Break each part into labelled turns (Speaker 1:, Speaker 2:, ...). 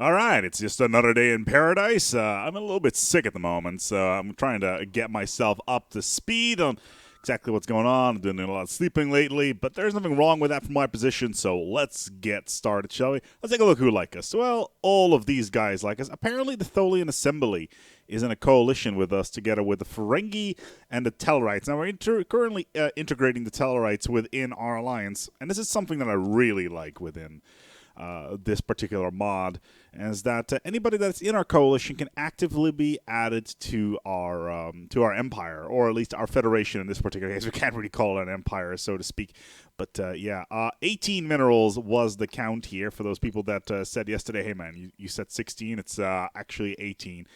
Speaker 1: All right, it's just another day in paradise. I'm a little bit sick at the moment, so I'm trying to get myself up to speed on exactly what's going on. I'm doing a lot of sleeping lately, but there's nothing wrong with that from my position, so let's get started, shall we? Let's take a look who like us. Well, all of these guys like us. Apparently, the Tholian Assembly is in a coalition with us together with the Ferengi and the Tellarites. Now, we're currently integrating the Tellarites within our alliance, and this is something that I really like within this particular mod, is that anybody that's in our coalition can actively be added to our empire, or at least our federation in this particular case. We can't really call it an empire, so to speak. But 18 minerals was the count here for those people that said yesterday, hey man, you said 16, it's actually 18.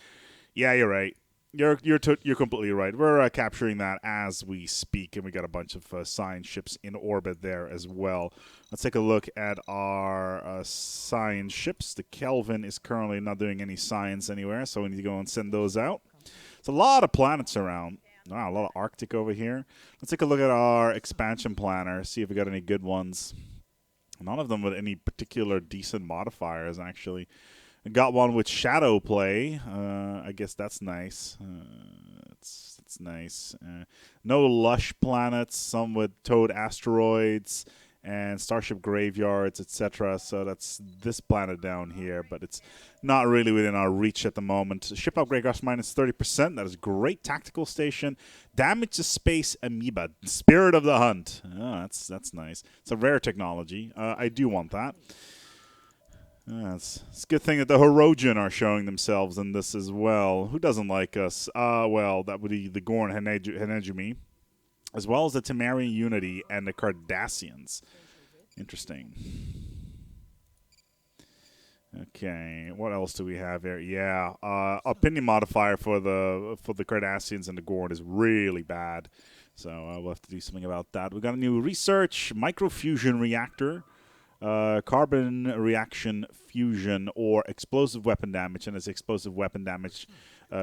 Speaker 1: Yeah, you're right. You're completely right. We're capturing that as we speak, and we got a bunch of science ships in orbit there as well. Let's take a look at our science ships. The Kelvin is currently not doing any science anywhere, so we need to go and send those out. There's a lot of planets around. Wow, a lot of Arctic over here. Let's take a look at our expansion planner, see if we got any good ones. None of them with any particular decent modifiers, actually. I got one with shadow play. I guess that's nice. That's nice. No lush planets. Some with toad asteroids and starship graveyards, etc. So that's this planet down here, but it's not really within our reach at the moment. Ship upgrade cost minus 30%. That is great. Tactical station. Damage to space amoeba. Spirit of the hunt. Oh, that's nice. It's a rare technology. I do want that. It's a good thing that the Hirogen are showing themselves in this as well. Who doesn't like us? Well, that would be the Gorn Henejumi, as well as the Temerian Unity and the Cardassians. Interesting. Okay, what else do we have here? Yeah, opinion modifier for the Cardassians and the Gorn is really bad, so we'll have to do something about that. We got a new research microfusion reactor. Carbon reaction fusion or explosive weapon damage, and it's explosive weapon damage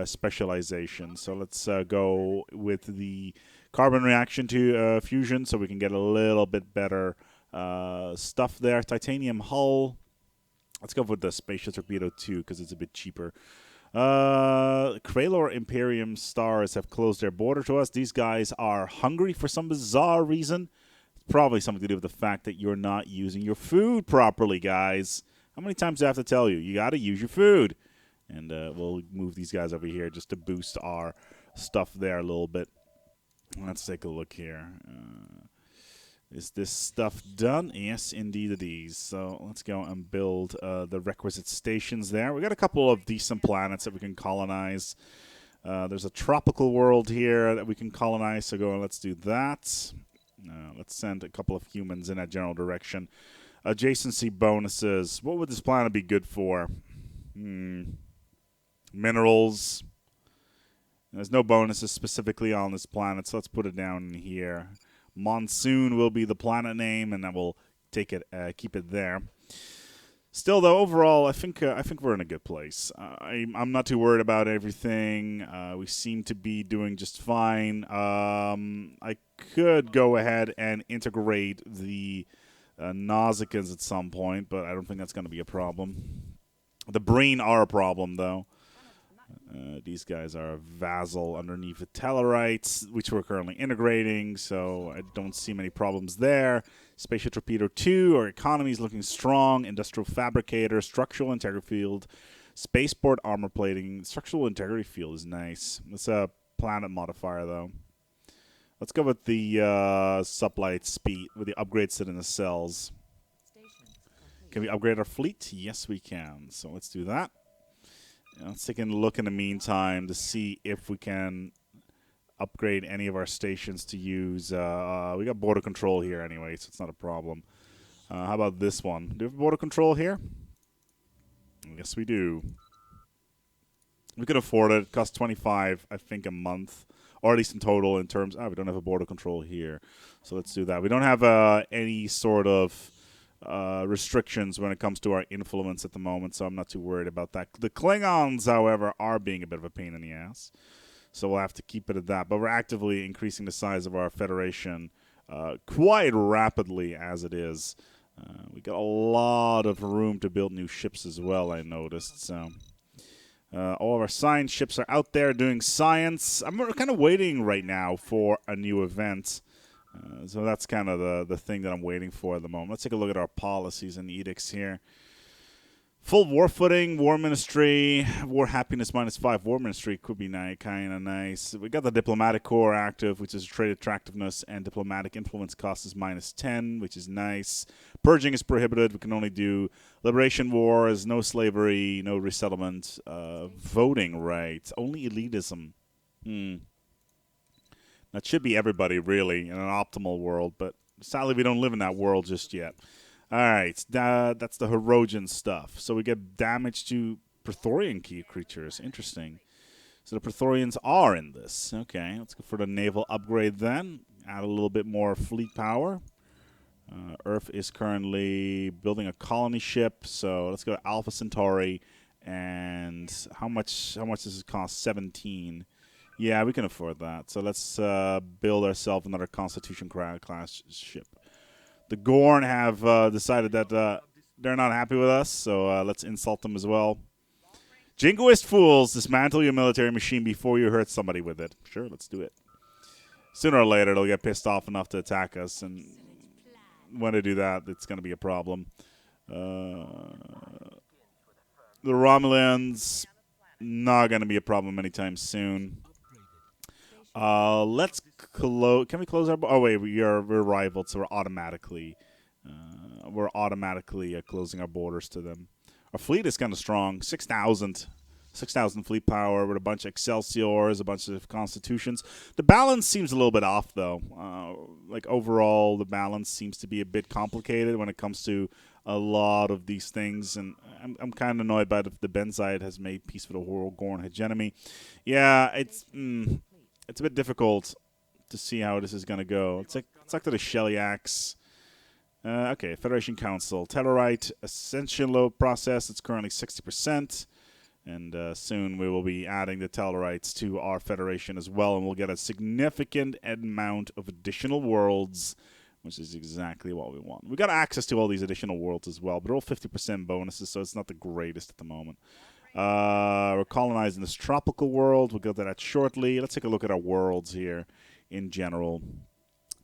Speaker 1: specialization. So let's go with the carbon reaction to fusion so we can get a little bit better stuff there. Titanium hull. Let's go with the Spatial Torpedo 2 because it's a bit cheaper. Kralor Imperium stars have closed their border to us. These guys are hungry for some bizarre reason. Probably something to do with the fact that you're not using your food properly, guys. How many times do I have to tell you? You got to use your food. And we'll move these guys over here just to boost our stuff there a little bit. Let's take a look here. Is this stuff done? Yes, indeed it is. So let's go and build the requisite stations there. We got a couple of decent planets that we can colonize. There's a tropical world here that we can colonize, so go and let's do that. Let's send a couple of humans in that general direction. Adjacency bonuses. What would this planet be good for? Minerals. There's no bonuses specifically on this planet, so let's put it down in here. Monsoon will be the planet name, and then we'll take it, keep it there. Still, though, overall, I think we're in a good place. I'm not too worried about everything. We seem to be doing just fine. I could go ahead and integrate the Nausicans at some point, but I don't think that's going to be a problem. The Breen are a problem, though. These guys are a vassal underneath the Tellarites, which we're currently integrating, so I don't see many problems there. Spatial Torpedo 2, our economy is looking strong. Industrial Fabricator, Structural Integrity Field, Spaceport Armor Plating. Structural Integrity Field is nice. That's a planet modifier, though. Let's go with the sublight speed, with the upgrades sit in the cells. Can we upgrade our fleet? Yes, we can. So let's do that. Let's take a look in the meantime to see if we can upgrade any of our stations to use. We got border control here anyway, so it's not a problem. How about this one? Do we have border control here? Yes, we do. We could afford it. It costs 25, I think, a month, or at least in total in terms. We don't have a border control here, so let's do that. We don't have any sort of restrictions when it comes to our influence at the moment, so I'm not too worried about that. The Klingons, however, are being a bit of a pain in the ass, so we'll have to keep it at that. But we're actively increasing the size of our federation quite rapidly as it is. We got a lot of room to build new ships as well, I noticed. So all of our science ships are out there doing science. I'm kind of waiting right now for a new event. So that's kind of the thing that I'm waiting for at the moment. Let's take a look at our policies and edicts here. Full war footing, war ministry, war happiness -5. War ministry could be kind of nice. We got the diplomatic core active, which is trade attractiveness, and diplomatic influence cost is -10, which is nice. Purging is prohibited. We can only do liberation wars, no slavery, no resettlement, voting rights, only elitism. That should be everybody, really, in an optimal world, but sadly we don't live in that world just yet. All right, that's the Herogen stuff. So we get damage to Praetorian key creatures. Interesting. So the Praetorians are in this. Okay, let's go for the naval upgrade then. Add a little bit more fleet power. Earth is currently building a colony ship, so let's go to Alpha Centauri. And how much does it cost? 17. Yeah, we can afford that. So let's build ourselves another Constitution class ship. The Gorn have decided that they're not happy with us, so let's insult them as well. Jingoist fools, dismantle your military machine before you hurt somebody with it. Sure, let's do it. Sooner or later, they'll get pissed off enough to attack us, and when they do that, it's going to be a problem. The Romulans, not going to be a problem anytime soon. Let's close. Can we close our? Oh wait, we're rivaled, so we're automatically closing our borders to them. Our fleet is kind of strong. 6,000 fleet power with a bunch of Excelsiors, a bunch of Constitutions. The balance seems a little bit off, though. Like overall, the balance seems to be a bit complicated when it comes to a lot of these things, and I'm kind of annoyed by the Benzite has made peace with the Gorn hegemony. Yeah, it's a bit difficult to see how this is going to go. It's like to the Shellyax. Okay, Federation Council. Tellarite Ascension Load process. It's currently 60%. And soon we will be adding the Tellarites to our Federation as well. And we'll get a significant amount of additional worlds, which is exactly what we want. We got access to all these additional worlds as well. But they're all 50% bonuses, so it's not the greatest at the moment. We're colonizing this tropical world. We'll go to that shortly. Let's take a look at our worlds here in general.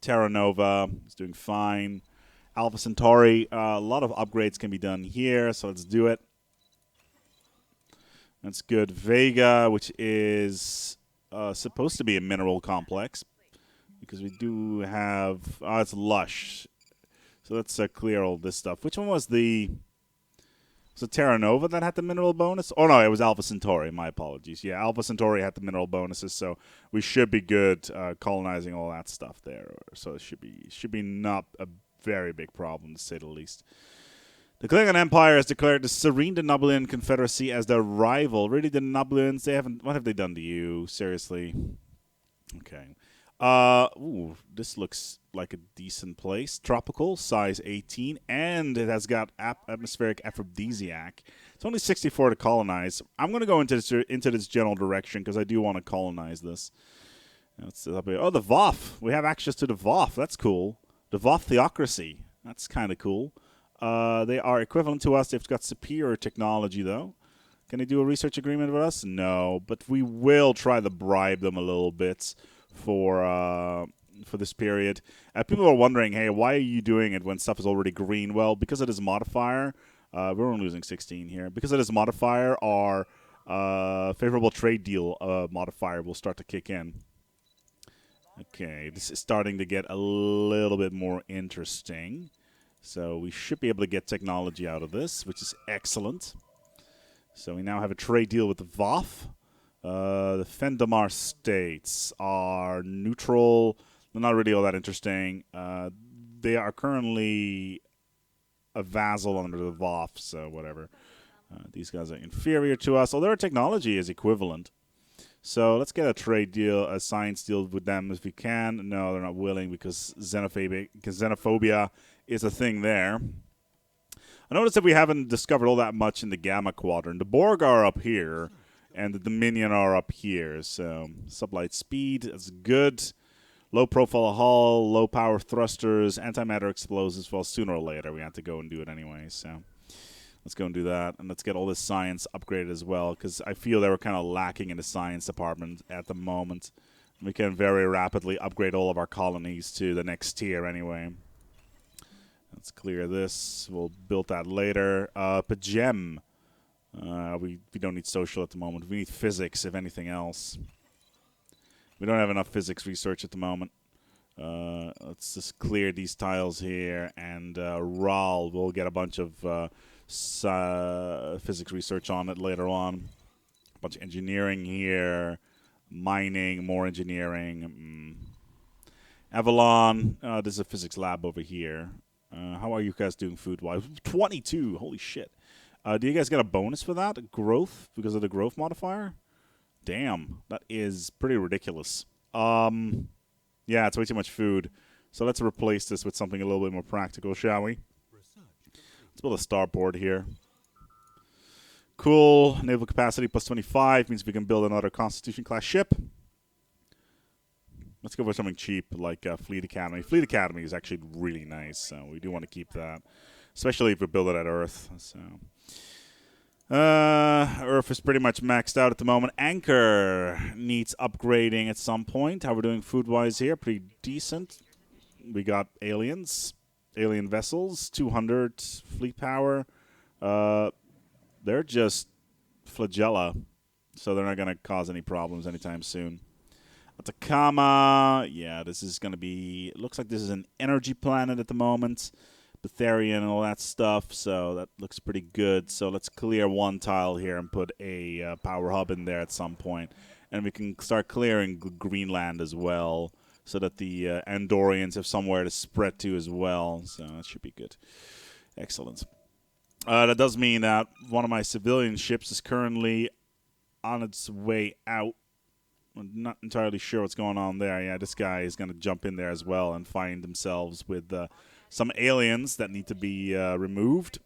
Speaker 1: Terra Nova is doing fine. Alpha Centauri, a lot of upgrades can be done here, so let's do it. That's good. Vega, which is supposed to be a mineral complex, because we do have... Oh, it's lush. So let's clear all this stuff. Which one was the... Was it Terra Nova that had the mineral bonus? Oh, no, it was Alpha Centauri. My apologies. Yeah, Alpha Centauri had the mineral bonuses, so we should be good colonizing all that stuff there. So it should be not a very big problem, to say the least. The Klingon Empire has declared the Serene Denobulan Confederacy as their rival. Really, the Denobulans, they haven't... What have they done to you? Seriously. Okay. Ooh, this looks like a decent place. Tropical, size 18, and it has got atmospheric aphrodisiac. It's only 64 to colonize. I'm going to go into this general direction because I do want to colonize this. Oh, the VOF. We have access to the VOF. That's cool. The VOF Theocracy. That's kind of cool. They are equivalent to us. They've got superior technology, though. Can they do a research agreement with us? No, but we will try to bribe them a little bit for this period. People are wondering, hey, why are you doing it when stuff is already green? Well, because of this modifier, we're only losing 16 here. Because of this modifier, our favorable trade deal modifier will start to kick in. Okay, this is starting to get a little bit more interesting. So we should be able to get technology out of this, which is excellent. So we now have a trade deal with the VOF. The Fendamar states are neutral. They're not really all that interesting. They are currently a vassal under the VOF, so whatever. These guys are inferior to us, although their technology is equivalent. So let's get a trade deal, a science deal with them if we can. No, they're not willing because xenophobia is a thing there. I noticed that we haven't discovered all that much in the Gamma Quadrant. The Borg are up here, and the Dominion are up here. So sublight speed, that's good. Low profile hull, low power thrusters, antimatter explosives. Well, sooner or later we have to go and do it anyway. So let's go and do that, and let's get all this science upgraded as well, because I feel that we're kind of lacking in the science department at the moment. We can very rapidly upgrade all of our colonies to the next tier anyway. Let's clear this. We'll build that later. Pagem. We don't need social at the moment. We need physics, if anything else. We don't have enough physics research at the moment. Let's just clear these tiles here, and Ral will get a bunch of physics research on it later on. A bunch of engineering here, mining, more engineering. Avalon, there's a physics lab over here. How are you guys doing food-wise? 22, holy shit. Do you guys get a bonus for that? Growth, because of the growth modifier? Damn, that is pretty ridiculous. Yeah, it's way too much food. So let's replace this with something a little bit more practical, shall we? Let's build a starboard here. Cool. Naval capacity plus 25 means we can build another Constitution-class ship. Let's go for something cheap like Fleet Academy. Fleet Academy is actually really nice, so we do want to keep that, especially if we build it at Earth. So. Earth is pretty much maxed out at the moment. Anchor needs upgrading at some point. How we're doing food-wise here? Pretty decent. We got aliens, alien vessels, 200 fleet power. They're just flagella, so they're not going to cause any problems anytime soon. Atacama, yeah, this is going to be, it looks like this is an energy planet at the moment. Betharian and all that stuff, so that looks pretty good. So let's clear one tile here and put a power hub in there at some point. And we can start clearing Greenland as well, so that the Andorians have somewhere to spread to as well. So that should be good. Excellent. That does mean that one of my civilian ships is currently on its way out. I'm not entirely sure what's going on there. Yeah, this guy is going to jump in there as well and find themselves with some aliens that need to be removed.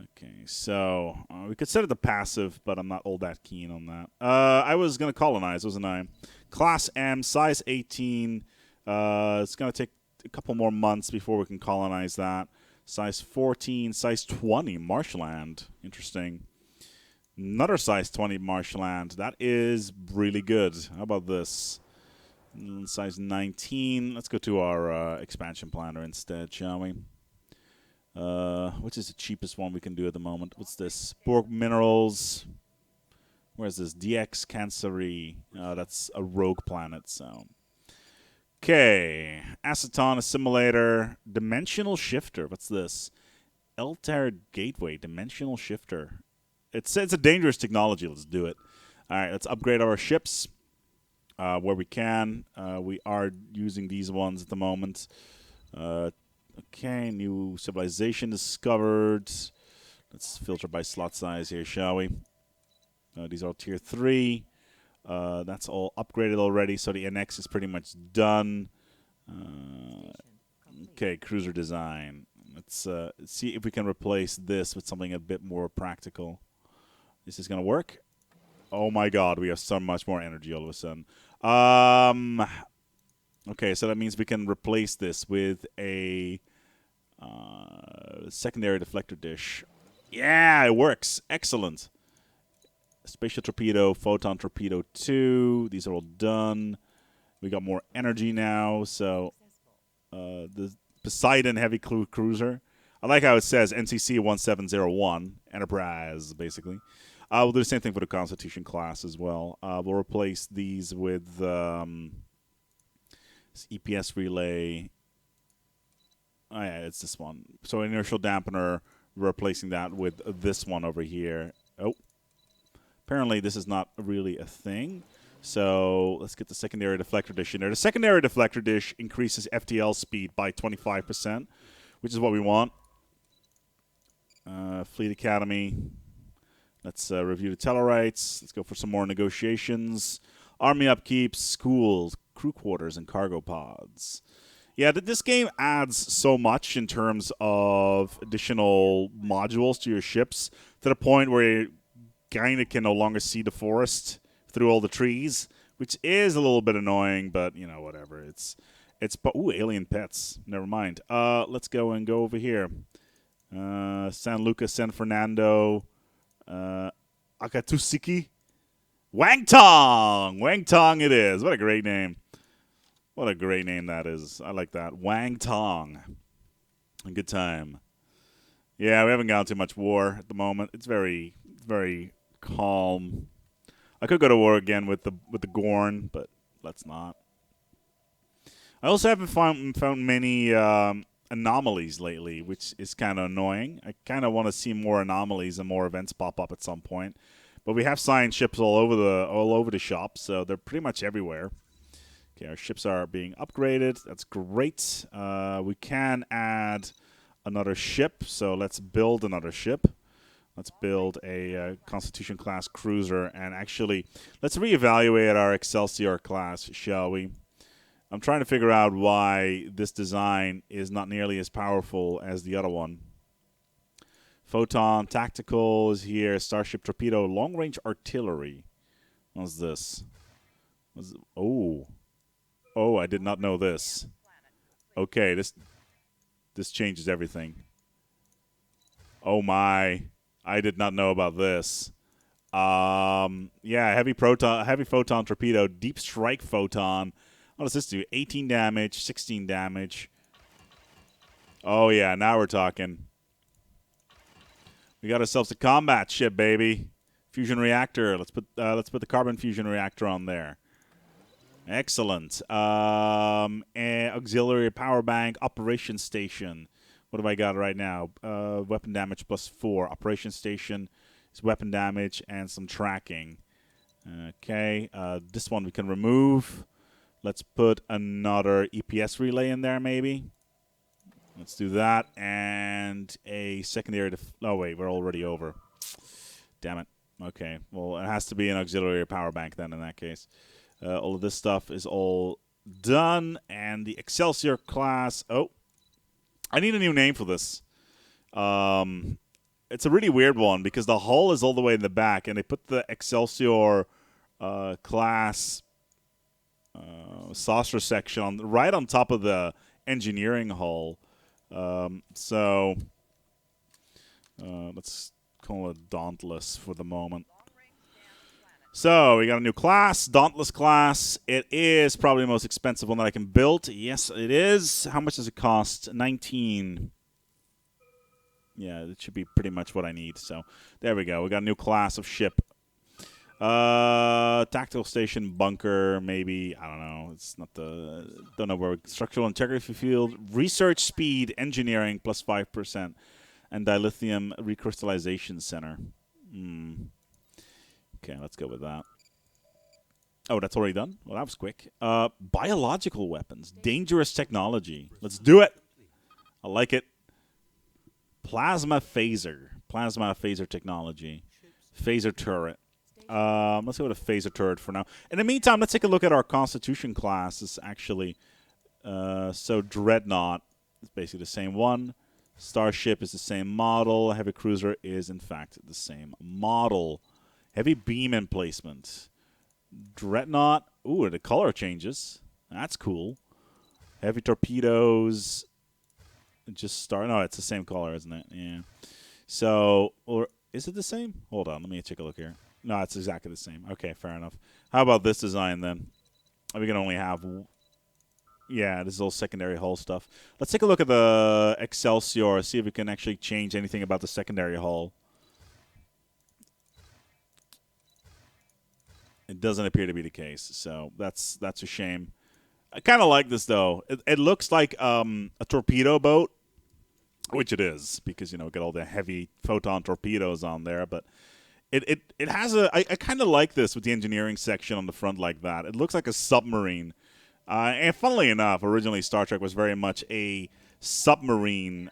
Speaker 1: Okay, so we could set it to passive, but I'm not all that keen on that. I was going to colonize, wasn't I? Class M, size 18. It's going to take a couple more months before we can colonize that. Size 14, size 20, marshland. Interesting. Another size 20 marshland. That is really good. How about this? Size 19. Let's go to our expansion planner instead, shall we? Which is the cheapest one we can do at the moment? What's this? Borg Minerals. Where's this? DX Canceri. That's a rogue planet, so. Okay. Aceton Assimilator. Dimensional Shifter. What's this? Eltar Gateway. Dimensional Shifter. It's a dangerous technology. Let's do it. All right, let's upgrade our ships. Where we can. We are using these ones at the moment. Okay, new civilization discovered. Let's filter by slot size here, shall we? These are all tier 3. That's all upgraded already, so the NX is pretty much done. Okay, cruiser design. Let's see if we can replace this with something a bit more practical. This is going to work. Oh my god, we have so much more energy all of a sudden. Okay, so that means we can replace this with a secondary deflector dish. Yeah, it works. Excellent. Spatial torpedo, photon torpedo 2. These are all done. We got more energy now, so the Poseidon heavy cruiser. I like how it says NCC 1701, Enterprise, basically. We'll do the same thing for the Constitution class as well. We'll replace these with EPS relay. Oh, yeah, it's this one. So inertial dampener, we're replacing that with this one over here. Oh, apparently this is not really a thing. So let's get the secondary deflector dish in there. The secondary deflector dish increases FTL speed by 25%, which is what we want. Fleet Academy. Let's review the Tellarites. Let's go for some more negotiations. Army upkeep, schools, crew quarters, and cargo pods. Yeah, this game adds so much in terms of additional modules to your ships to the point where you kind of can no longer see the forest through all the trees, which is a little bit annoying, but you know, whatever. But ooh, alien pets. Never mind. Let's go over here. San Lucas, San Fernando, Akatusiki, Wang Tong. Wang Tong it is. What a great name. What a great name that is. I like that. Wang Tong. A good time. Yeah, we haven't gone too much war at the moment. It's very, very calm. I could go to war again with the Gorn, but let's not. I also haven't found many anomalies lately, which is kind of annoying. I kind of want to see more anomalies and more events pop up at some point. But we have science ships all over the shop, so they're pretty much everywhere. Okay, our ships are being upgraded. That's great. We can add another ship, so let's build another ship. Let's build a Constitution class cruiser, and actually, let's reevaluate our Excelsior class, shall we? I'm trying to figure out why this design is not nearly as powerful as the other one. Photon Tactical is here. Starship Torpedo, Long Range Artillery. What's this? Oh, I did not know this. Okay, this changes everything. Oh my. I did not know about this. Yeah, heavy photon torpedo, deep strike photon. What does this do? 18 damage, 16 damage. Oh yeah, now we're talking. We got ourselves a combat ship, baby. Fusion reactor. Let's put the carbon fusion reactor on there. Excellent. Auxiliary power bank, operation station. What have I got right now? Weapon damage +4. Operation station is weapon damage and some tracking. Okay. This one we can remove. Let's put another EPS relay in there, maybe. Let's do that. And a secondary... Oh, wait. We're already over. Damn it. Okay. Well, it has to be an auxiliary power bank then in that case. All of this stuff is all done. And the Excelsior class... Oh. I need a new name for this. It's a really weird one because the hull is all the way in the back, and they put the Excelsior class saucer section right on top of the engineering hull. So let's call it Dauntless for the moment. So we got a new class, Dauntless class. It is probably the most expensive one that I can build. Yes, it is. How much does it cost? 19. Yeah, it should be pretty much what I need. So there we go. We got a new class of ship. Tactical station, bunker, maybe. I don't know. It's not the... Don't know where. Structural integrity field, research speed, engineering +5%, and dilithium recrystallization center. Okay, let's go with that. Oh, that's already done? Well, that was quick. Biological weapons. Dangerous technology. Let's do it. I like it. Plasma phaser. Plasma phaser technology. Phaser turret. Let's go with a phaser turret for now. In the meantime, let's take a look at our Constitution classes, actually. So Dreadnought is basically the same one. Starship is the same model. Heavy Cruiser is, in fact, the same model. Heavy beam emplacement. Dreadnought. Ooh, the color changes. That's cool. Heavy torpedoes. No, it's the same color, isn't it? Yeah. So, or is it the same? Hold on, let me take a look here. No, it's exactly the same. Okay, fair enough. How about this design then? We can only have... Yeah, this is all secondary hull stuff. Let's take a look at the Excelsior, see if we can actually change anything about the secondary hull. It doesn't appear to be the case, so that's a shame. I kind of like this, though. It looks like a torpedo boat, which it is, because, you know, we got all the heavy photon torpedoes on there, but it has a... I kind of like this with the engineering section on the front like that. It looks like a submarine. And funnily enough, originally Star Trek was very much a submarine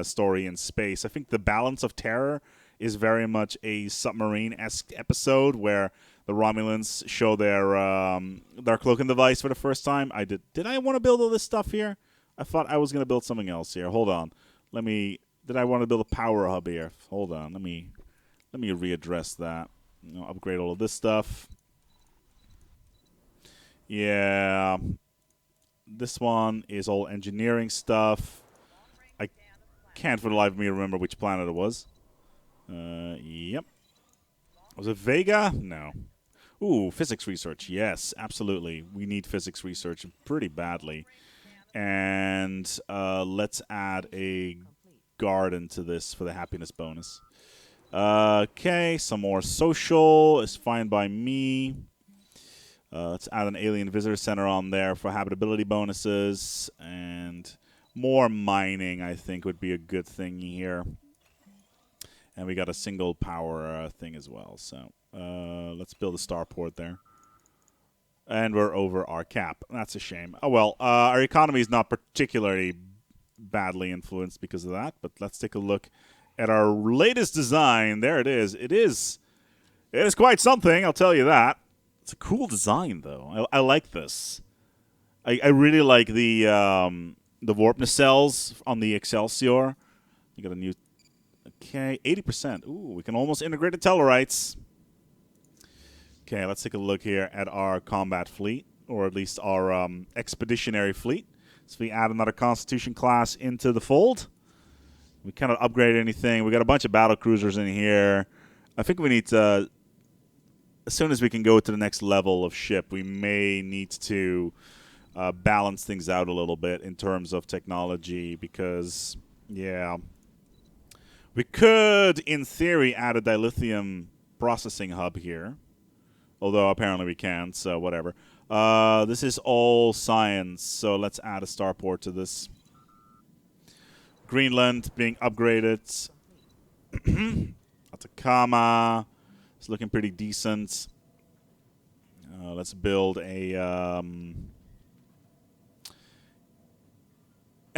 Speaker 1: story in space. I think the Balance of Terror is very much a submarine-esque episode where the Romulans show their cloaking device for the first time. Did I want to build all this stuff here? I thought I was going to build something else here. Hold on. Did I want to build a power hub here? Hold on. Let me readdress that. You know, upgrade all of this stuff. Yeah. This one is all engineering stuff. I can't for the life of me remember which planet it was. Yep. Was it Vega? No. Ooh, physics research. Yes, absolutely. We need physics research pretty badly. And let's add a garden to this for the happiness bonus. Okay, some more social is fine by me. Let's add an alien visitor center on there for habitability bonuses. And more mining, I think, would be a good thing here. And we got a single power thing as well. So let's build a starport there. And we're over our cap. That's a shame. Oh, well, our economy is not particularly badly influenced because of that. But let's take a look at our latest design. There it is. It is quite something, I'll tell you that. It's a cool design, though. I like this. I really like the warp nacelles on the Excelsior. You got a new... Okay, 80%. Ooh, we can almost integrate the Tellarites. Okay, let's take a look here at our combat fleet, or at least our expeditionary fleet. So we add another Constitution class into the fold. We kind of upgrade anything. We got a bunch of battle cruisers in here. I think we need to, as soon as we can go to the next level of ship, we may need to balance things out a little bit in terms of technology because, yeah, we could, in theory, add a dilithium processing hub here. Although apparently we can't, so whatever. This is all science, so let's add a starport to this. Greenland being upgraded. Atacama. It's looking pretty decent. Let's build a...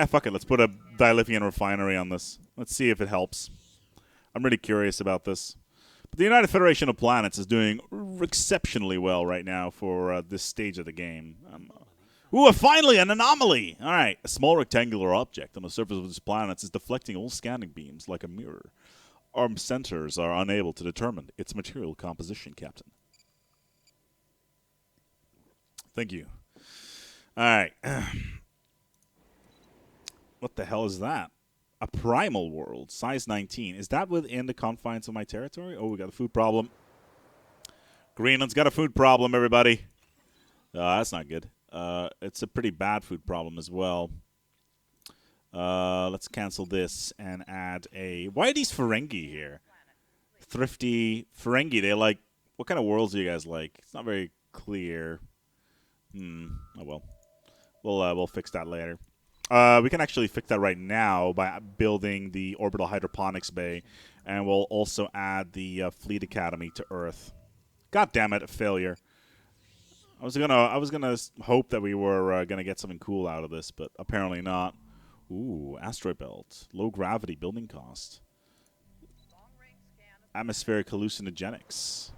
Speaker 1: fuck it. Let's put a dilithium refinery on this. Let's see if it helps. I'm really curious about this. But the United Federation of Planets is doing exceptionally well right now for this stage of the game. Ooh, finally, an anomaly! All right, a small rectangular object on the surface of this planet is deflecting all scanning beams like a mirror. Our sensors are unable to determine its material composition, Captain. Thank you. All right. What the hell is that? A primal world, size 19. Is that within the confines of my territory? Oh, we got a food problem. Greenland's got a food problem, everybody. That's not good. It's a pretty bad food problem as well. Let's cancel this and add a... Why are these Ferengi here? Thrifty Ferengi. They like... What kind of worlds do you guys like? It's not very clear. Oh, well. We'll fix that later. We can actually fix that right now by building the orbital hydroponics bay, and we'll also add the fleet academy to Earth. God damn it, a failure. I was gonna hope that we were gonna get something cool out of this, but apparently not. Ooh, asteroid belt, low gravity building cost, atmospheric hallucinogenics,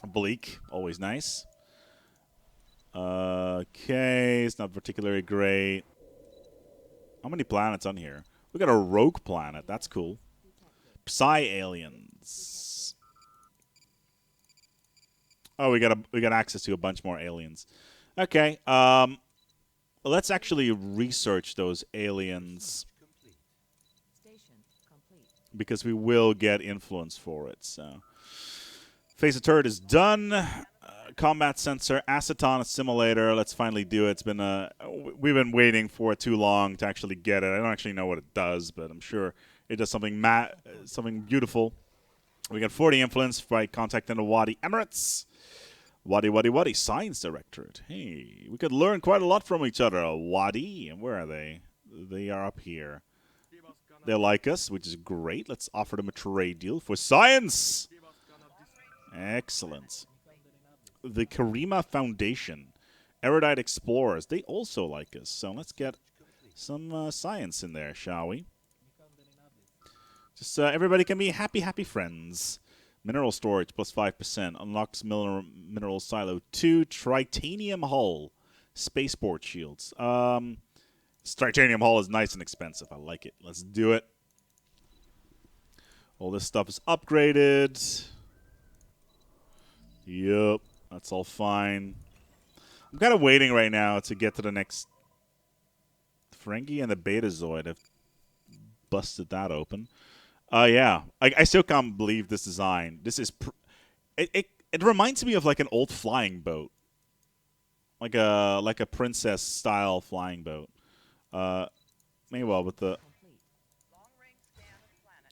Speaker 1: bleak, always nice. Okay, it's not particularly great. How many planets on here? We got a rogue planet. That's cool. Psy aliens. Oh, we got access to a bunch more aliens. Okay. Let's actually research those aliens because we will get influence for it. So, phase of turret is done. Combat sensor, aceton assimilator. Let's finally do it. It's been we've been waiting for too long to actually get it. I don't actually know what it does, but I'm sure it does something something beautiful. We got 40 influence by contacting the Wadi Emirates. Wadi, Science Directorate. Hey, we could learn quite a lot from each other. Wadi, and where are they? They are up here. They like us, which is great. Let's offer them a trade deal for science. Excellent. The Karima Foundation, Erudite Explorers, they also like us. So let's get some science in there, shall we? Just everybody can be happy friends. Mineral storage plus 5%. Unlocks mineral silo 2. Tritanium hull. Spaceport shields. Tritanium hull is nice and expensive. I like it. Let's do it. All this stuff is upgraded. Yup. That's all fine. I'm kind of waiting right now to get to the next. Ferengi and the Betazoid have busted that open. Yeah. I still can't believe this design. This is. It reminds me of like an old flying boat. Like a princess style flying boat. Maybe well with the.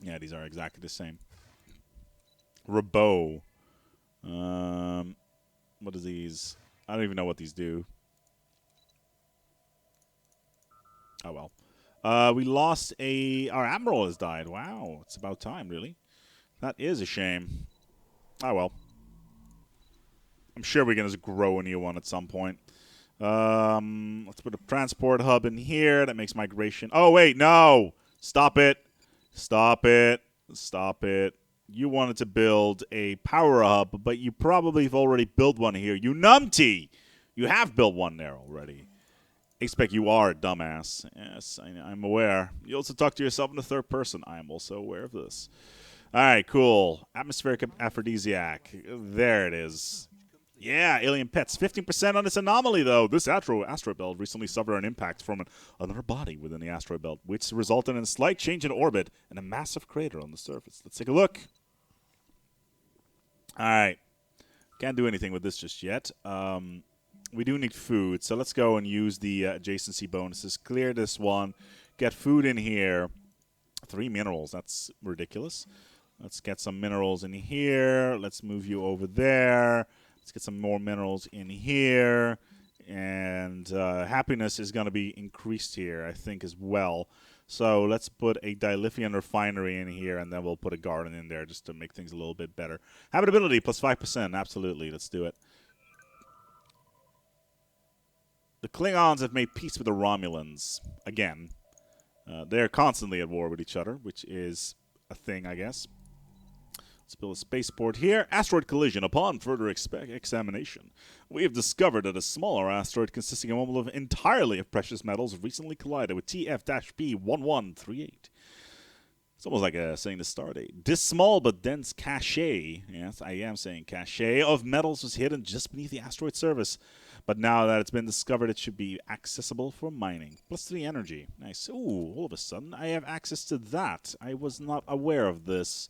Speaker 1: Yeah, these are exactly the same. Rabot. What is these? I don't even know what these do. Oh well. We lost our admiral has died. Wow, it's about time, really. That is a shame. Oh well. I'm sure we're gonna grow a new one at some point. Let's put a transport hub in here. That makes migration. Oh wait, no! Stop it! Stop it! Stop it! You wanted to build a power hub, but you probably have already built one here. You numpty! You have built one there already. Expect you are a dumbass. Yes, I'm aware. You also talk to yourself in the third person. I am also aware of this. All right, cool. Atmospheric aphrodisiac. There it is. Yeah, alien pets. 15% on this anomaly, though. This asteroid belt recently suffered an impact from another body within the asteroid belt, which resulted in a slight change in orbit and a massive crater on the surface. Let's take a look. All right. Can't do anything with this just yet. We do need food, so let's go and use the adjacency bonuses. Clear this one. Get food in here. 3 minerals. That's ridiculous. Let's get some minerals in here. Let's move you over there. Let's get some more minerals in here. And happiness is going to be increased here, I think, as well. So let's put a dilithium refinery in here, and then we'll put a garden in there just to make things a little bit better. Habitability plus 5%. Absolutely. Let's do it. The Klingons have made peace with the Romulans. Again. They're constantly at war with each other, which is a thing, I guess. Let's build a spaceport here. Asteroid collision. Upon further examination, we have discovered that a smaller asteroid consisting of entirely of precious metals recently collided with TF-P1138. It's almost like saying the stardate. This small but dense cache, yes, I am saying cache, of metals was hidden just beneath the asteroid surface. But now that it's been discovered, it should be accessible for mining. Plus 3 energy. Nice. Ooh, all of a sudden, I have access to that. I was not aware of this.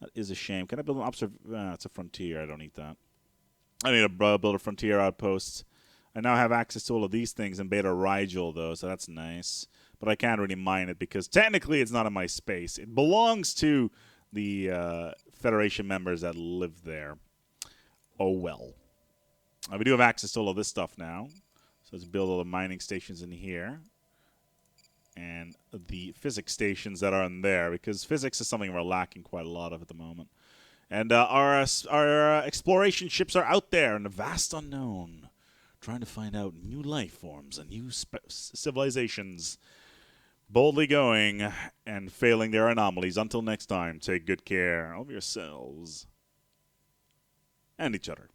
Speaker 1: That is a shame. Can I build an it's a frontier. I don't need that. I need to build a frontier outpost. I now have access to all of these things in Beta Rigel, though, so that's nice. But I can't really mine it because technically it's not in my space. It belongs to the Federation members that live there. Oh, well. We do have access to all of this stuff now. So let's build all the mining stations in here. And the physics stations that are in there. Because physics is something we're lacking quite a lot of at the moment. And our exploration ships are out there in the vast unknown. Trying to find out new life forms and new civilizations. Boldly going and failing their anomalies. Until next time, take good care of yourselves. And each other.